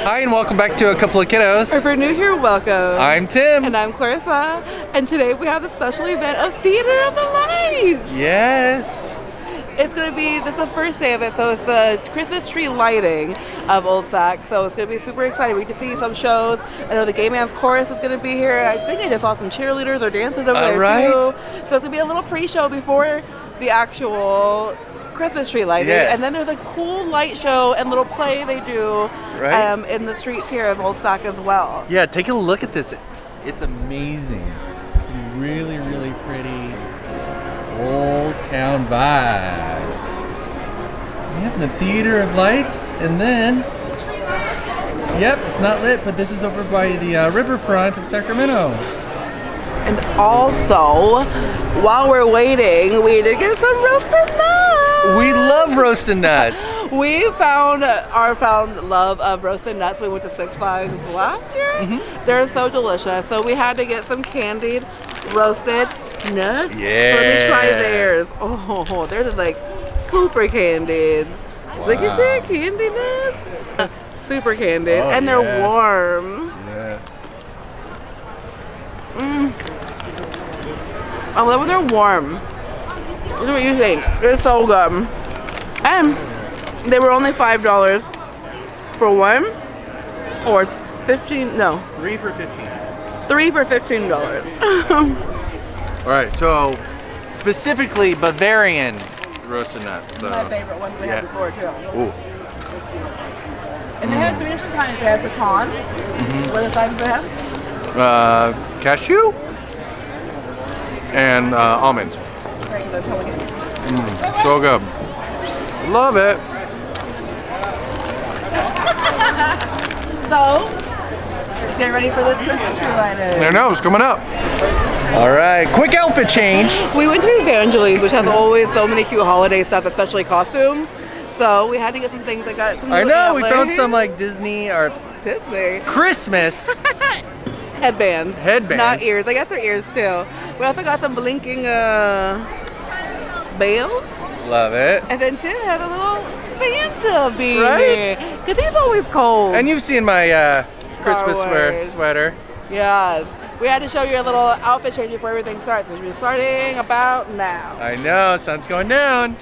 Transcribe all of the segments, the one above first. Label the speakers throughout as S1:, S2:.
S1: Hi and welcome back to A Couple of Kiddos.
S2: If you're new here, welcome.
S1: I'm Tim.
S2: And I'm Clarissa. And today we have the special event of Theater of the Lights.
S1: Yes.
S2: It's going to be, this is the first day of it, so it's the Christmas tree lighting of Old Sac. So it's going to be super exciting. We get to see some shows. I know the Gay Man's Chorus is going to be here. I think I just saw some cheerleaders or dancers over there too. So it's going to be a little pre-show before the actual Christmas tree lighting.
S1: Yes.
S2: And then there's a cool light show and little play they do in the streets here of Old Sac as well.
S1: Yeah, take a look at this. It's amazing. It's really, really pretty old town vibes. We have the Theater of Lights, and then, yep, it's not lit, but this is over by the riverfront of Sacramento.
S2: And also, while we're waiting, we did get some roasted nuts.
S1: We love roasted nuts.
S2: We found our love of roasted nuts. We went to Six Flags last year. They're so delicious. So we had to get some candied roasted nuts.
S1: Yeah.
S2: So let me try theirs. Oh, theirs is like super candied.
S1: Wow.
S2: Look at that, candy nuts. Super candied, and they're warm.
S1: Yes.
S2: I love when they're warm. What do you think? They're so good. And they were only $5 for one, or 15, no.
S1: 3 for $15.
S2: 3 for $15.
S1: All right, so specifically Bavarian roasted nuts. So.
S2: My favorite ones we had before too.
S1: Ooh.
S2: And they had 3 different kinds. They had pecans. What are the sizes they have?
S1: Cashew and almonds. So good. Love it.
S2: So, get ready for this Christmas tree lighting.
S1: I know, it's coming up. All right, quick outfit change.
S2: We went to Evangeline's, which has always so many cute holiday stuff, especially costumes. So we had to get some things. I got some.
S1: I know, we found some like Disney or Christmas
S2: headbands.
S1: Headbands.
S2: Not ears. I guess they're ears too. We also got some blinking veils.
S1: Love it.
S2: And then Tim had a little Santa beanie.
S1: Right?
S2: Because he's always cold.
S1: And you've seen my Christmas sweater.
S2: Yes. We had to show you a little outfit change before everything starts, which is starting about now.
S1: I know, sun's going down.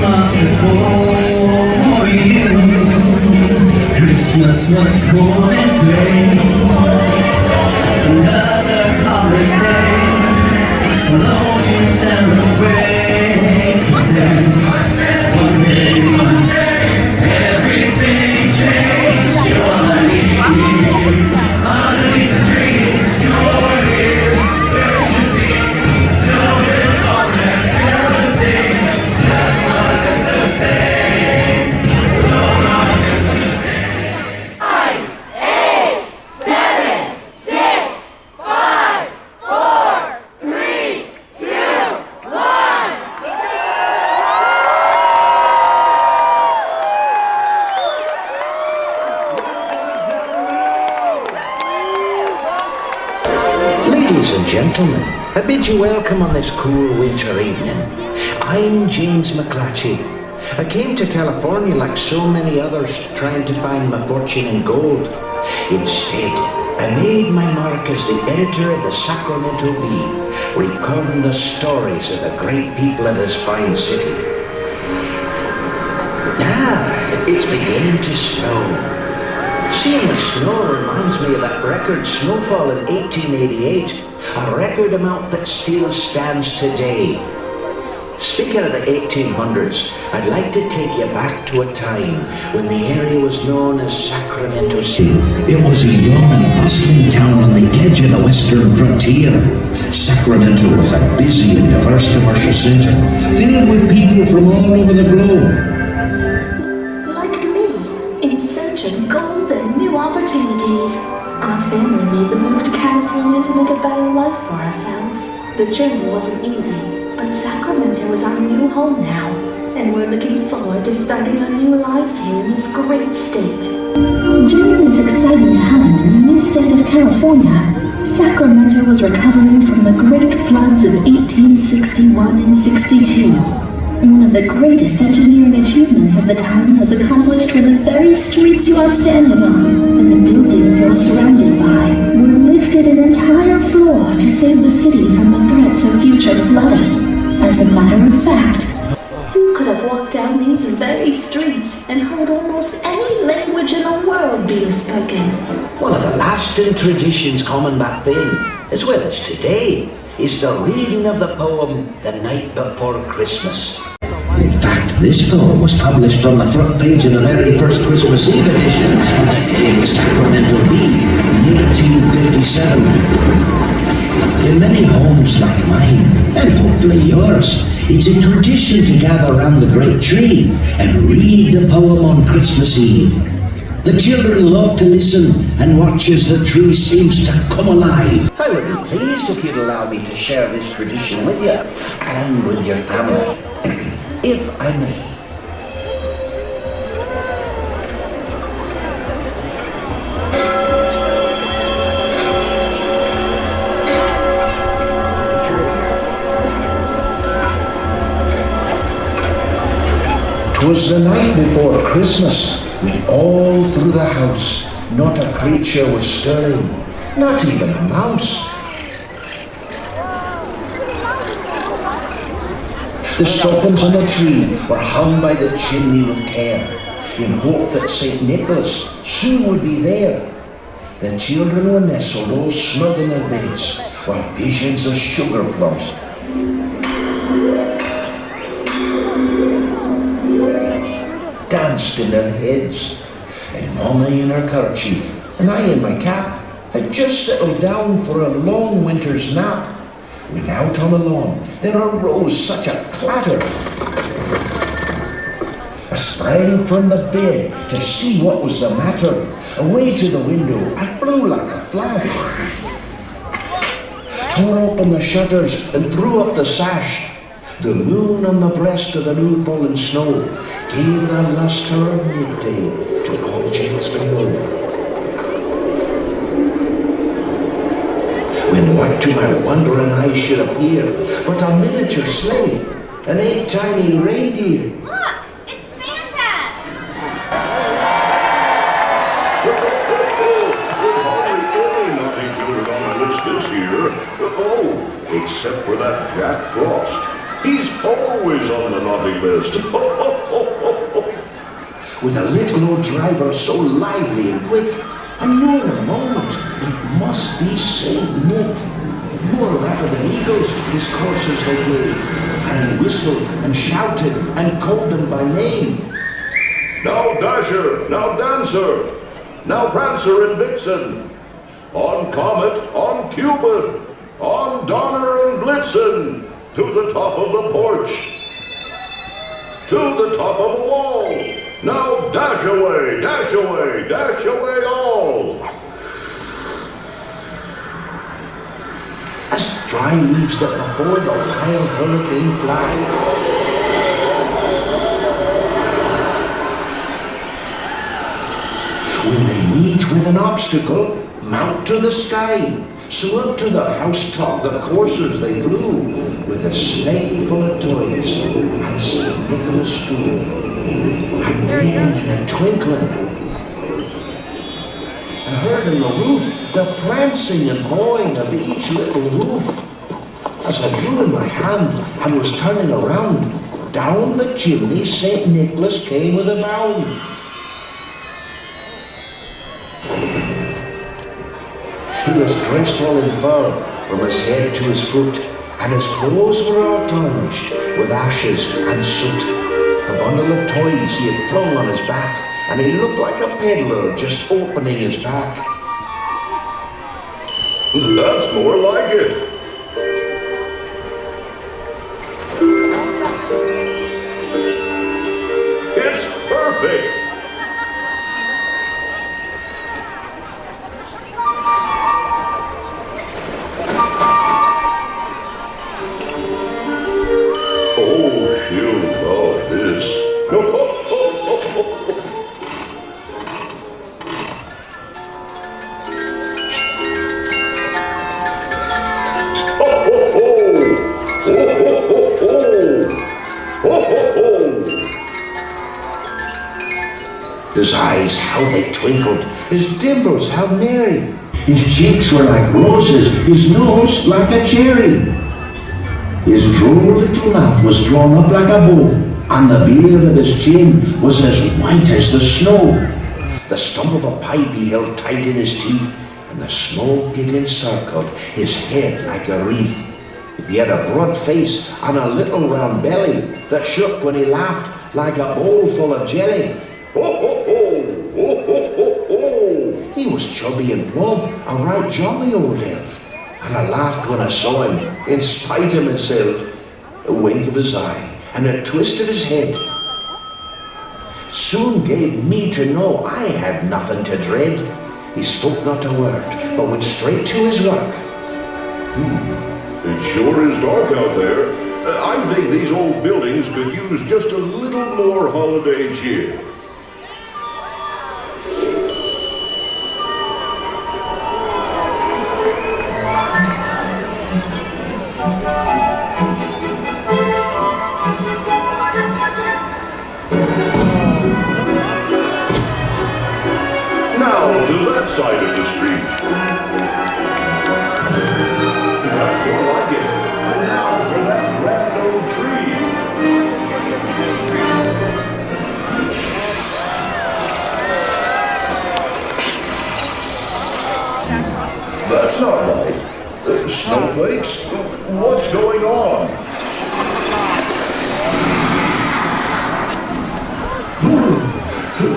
S3: Christmas before you. Christmas was going great. Another holiday, those who celebrate. Then one day, everything changed. You're underneath the tree. You're here. There should be no disappointment. Everything that wasn't the same. No longer the same.
S4: 9, 8, 7, 6, 5, 4, 3, 2, 1.
S5: Ladies and gentlemen, I bid you welcome on this cool winter evening. I'm James McClatchy. I came to California like so many others, trying to find my fortune in gold. Instead, I made my mark as the editor of the Sacramento Bee, recording the stories of the great people of this fine city. It's beginning to snow. Seeing the snow reminds me of that record snowfall in 1888, a record amount that still stands today. Speaking of the 1800s, I'd like to take you back to a time when the area was known as Sacramento City. It was a young and bustling town on the edge of the western frontier. Sacramento was a busy and diverse commercial center, filled with people from all over the globe.
S6: Like me, in search of gold and new opportunities, our family made the move to California to make a better life for ourselves. The journey wasn't easy, but Sacramento is our new home now, and we're looking forward to starting our new lives here in this great state. During this exciting time in the new state of California, Sacramento was recovering from the great floods of 1861 and 62. One of the greatest engineering achievements of the time was accomplished when the very streets you are standing on and the buildings you are surrounded by were lifted an entire floor to save the city from the threats of future flooding. As a matter of fact, you could have walked down these very streets and heard almost any language in the world being spoken.
S5: One of the lasting traditions common back then, as well as today, is the reading of the poem The Night Before Christmas. In fact, this poem was published on the front page of the very first Christmas Eve edition in the Sacramento Bee in 1857. In many homes like mine, and hopefully yours, it's a tradition to gather around the great tree and read the poem on Christmas Eve. The children love to listen and watch as the tree seems to come alive. I would be pleased if you'd allow me to share this tradition with you and with your family, if I may. Twas the night before Christmas, when all through the house not a creature was stirring, not even a mouse. The stockings on the tree were hung by the chimney with care, in hope that St. Nicholas soon would be there. The children were nestled all snug in their beds, while visions of sugar plums danced in their heads, and Mama in her kerchief and I in my cap had just settled down for a long winter's nap, when out on the lawn there arose such a clatter. I sprang from the bed to see what was the matter. Away to the window I flew like a flash, tore open the shutters and threw up the sash. The moon on the breast of the new fallen snow gave the lustre of midday to objects below. When what to my wondering eyes should appear but a miniature sleigh and 8 tiny reindeer.
S4: Look, it's Santa!
S7: There's nothing to it on my list this year. Oh, except for that Jack Frost. He's always on the naughty list.
S5: With a little old driver so lively and quick, I knew in a moment it must be Saint Nick. More rapid than eagles, his coursers they gave, and he whistled and shouted and called them by name.
S7: Now Dasher, now Dancer, now Prancer and Vixen, on Comet, on Cupid, on Donner and Blitzen, to the top of the porch, to the top of the wall. Now dash away, dash away, dash away all.
S5: As dry leaves that before the wild hurricane fly, when they meet with an obstacle, mount to the sky. So up to the housetop the coursers they flew, with a sleigh full of toys and St. Nicholas too. And then in a twinkling, I heard in the roof the prancing and pawing of each little roof. As I drew in my hand and was turning around, down the chimney St. Nicholas came with a bound. He was dressed all in fur, from his head to his foot, and his clothes were all tarnished with ashes and soot. A bundle of toys he had flung on his back, and he looked like a peddler just opening his pack.
S7: That's more like it. It's perfect. Oh, she'll love this.
S5: His eyes, how they twinkled, his dimples, how merry. His cheeks were like roses, his nose like a cherry. His droll little mouth was drawn up like a bow, and the beard of his chin was as white as the snow. The stump of a pipe he held tight in his teeth, and the smoke it encircled his head like a wreath. He had a broad face and a little round belly that shook when he laughed like a bowl full of jelly.
S7: Ho, ho, ho! Ho, ho, ho, ho!
S5: He was chubby and plump, a right jolly old elf. And I laughed when I saw him, in spite of myself. A wink of his eye and a twist of his head soon gave me to know I had nothing to dread. He spoke not a word, but went straight to his work.
S7: It sure is dark out there. I think these old buildings could use just a little more holiday cheer. Now to that side of the street. That's more like it. And now for that grand old tree. That's not right. Snowflakes? What's going on?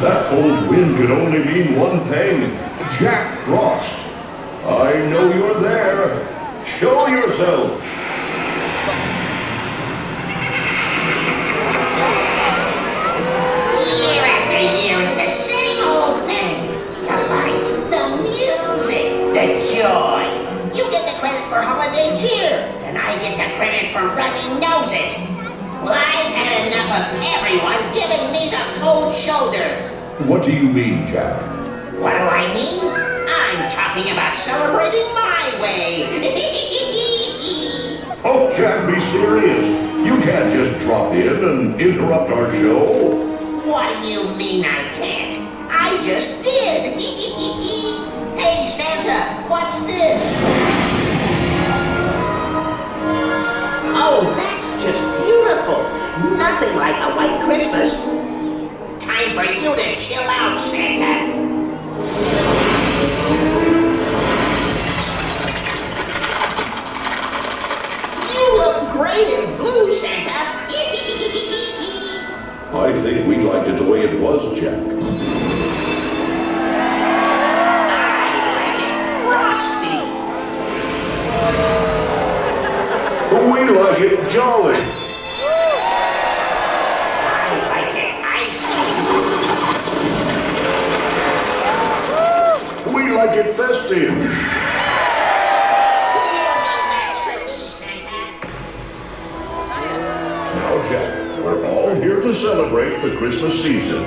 S7: That cold wind could only mean one thing. Jack Frost. I know you're there. Show yourself.
S8: Year after year, it's the same old thing. The lights, the music, the joy. You get the credit for holiday cheer, and I get the credit for running noses. Well, I've had enough of everyone giving me the cold shoulder.
S7: What do you mean, Jack?
S8: What do I mean? I'm talking about celebrating my way.
S7: Oh, Jack, be serious. You can't just drop in and interrupt our show.
S8: What do you mean I can't? I just did. Hey, Santa, what's this? Oh, that's just nothing like a white Christmas. Time for you to chill out, Santa. You look great in blue, Santa.
S7: I think we liked it the way it was, Jack.
S8: I like it frosty.
S7: We like it jolly.
S8: I like it icy.
S7: We like it festive.
S8: You're no match for me, Santa.
S7: Now, Jack, we're all here to celebrate the Christmas season.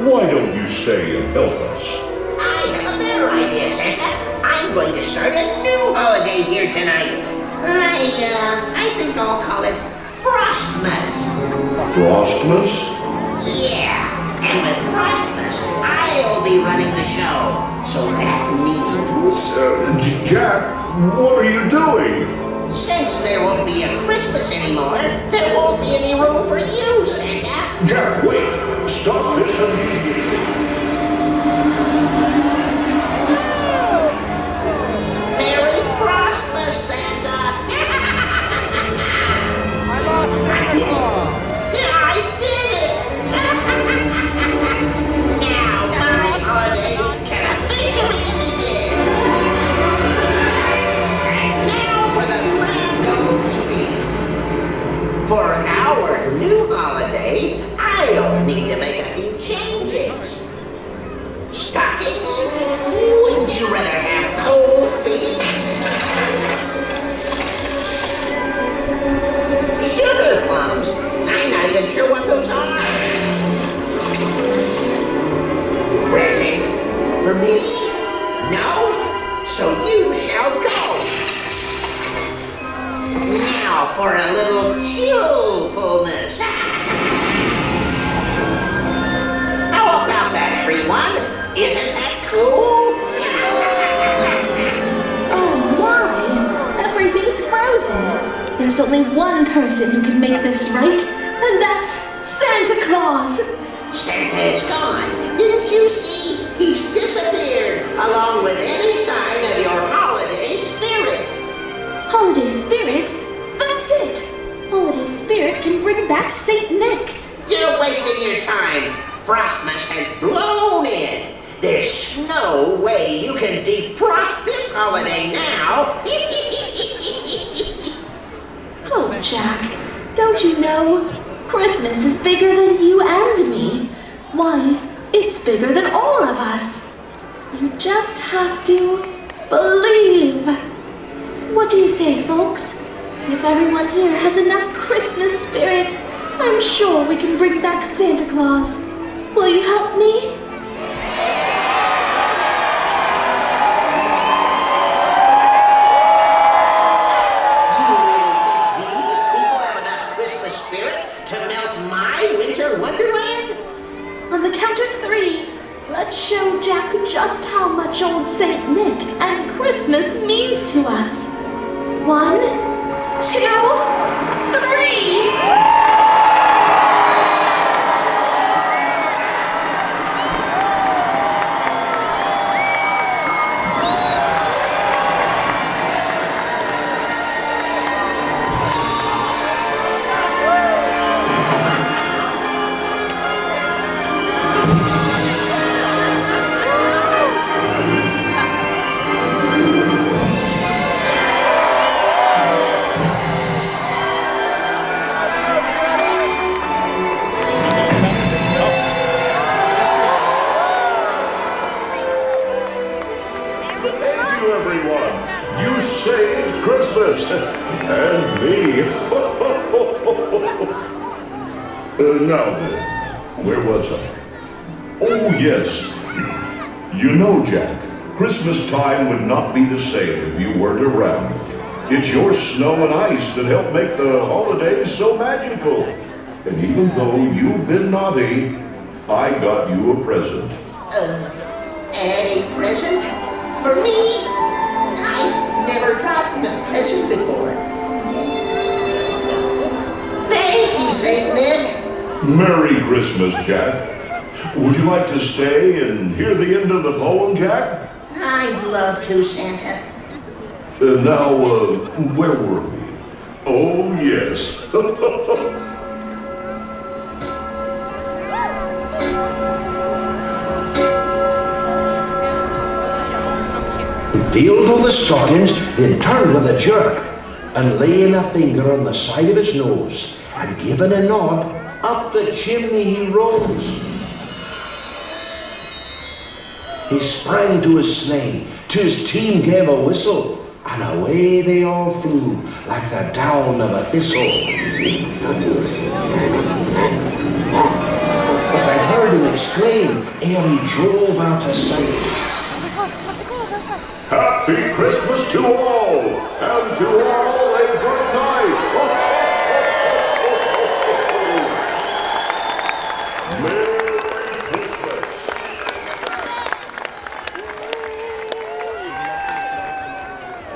S7: Why don't you stay and help us?
S8: I have a better idea, Santa. I'm going to start a new holiday here tonight. I think I'll call it Frostmas.
S7: Frostmas?
S8: Yeah, and with Frostmas, I'll be running the show. So that means...
S7: Jack, what are you doing?
S8: Since there won't be a Christmas anymore, there won't be any room for you, Santa.
S7: Jack, wait! Stop this immediately!
S8: Merry Frostmas, Santa! I did it! Yeah, I did it! Now my holiday can officially begin! And now for the grand old tree. For our new holiday, I'll need to make a few changes. Stockings? Wouldn't you rather have cold feet? Sugar plums? I'm not even sure what those are. Presents? For me? No? So you shall go. Now for a little chillfulness. How about that, everyone? Isn't that cool?
S6: Oh my! Everything's frozen. There's only one person who can make this right, and that's Santa Claus.
S8: Santa is gone. Didn't you see? He's disappeared, along with any sign of your holiday spirit.
S6: Holiday Spirit? That's it! Holiday Spirit can bring back Saint Nick.
S8: You're wasting your time. Frostmas has blown in. There's no way you can defrost this holiday now.
S6: Oh, Jack, don't you know? Christmas is bigger than you and me. Why, it's bigger than all of us. You just have to believe. What do you say, folks? If everyone here has enough Christmas spirit, I'm sure we can bring back Santa Claus. Will you help me?
S8: You really think these people have enough Christmas spirit to melt my winter wonderland?
S6: On the count of 3, let's show Jack just how much old Saint Nick and Christmas means to us. 1, 2, 3!
S7: Thank you, everyone. You saved Christmas and me. Now then, where was I? Oh, yes. You know, Jack, Christmas time would not be the same if you weren't around. It's your snow and ice that help make the holidays so magical. And even though you've been naughty, I got you a present.
S8: A present? For me? I've never gotten a present before. Thank you, Saint Nick.
S7: Merry Christmas, Jack. Would you like to stay and hear the end of the poem, Jack?
S8: I'd love to, Santa.
S7: Now, where were we? Oh, yes.
S5: Filled all the stockings, then turned with a jerk, and laying a finger on the side of his nose, and giving a nod, up the chimney he rose. He sprang to his sleigh, to his team gave a whistle, and away they all flew, like the down of a thistle. But I heard him exclaim, ere he drove out of sight,
S7: Happy Christmas to all, and to all a good night. Merry Christmas.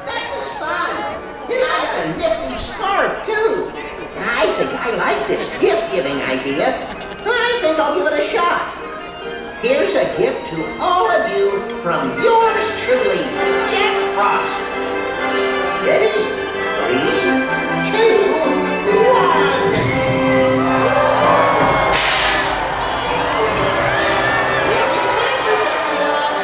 S8: That was fun. And I got a nifty scarf, too. I think I like this gift-giving idea. I think I'll give it a shot. Here's a gift to all of you from yours truly, Jack Frost. Ready? 3, 2, 1. Merry Christmas, everyone.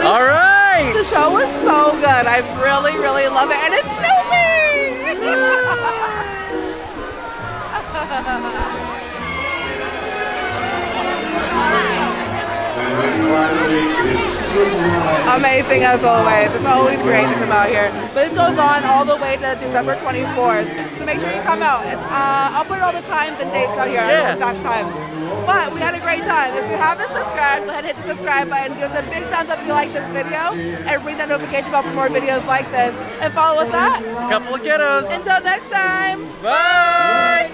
S1: All right.
S2: The show was so good. I really, really love it. And it's snowing! Amazing as always. It's always great to come out here. But it goes on all the way to December 24th. So make sure you come out. I'll put all the times and dates out here.
S1: Yeah.
S2: Exact time. But we had a great time. If you haven't subscribed, go ahead and hit the subscribe button. Give us a big thumbs up if you like this video. And ring that notification bell for more videos like this. And follow us at
S1: Couple of Kiddos.
S2: Until next time.
S1: Bye.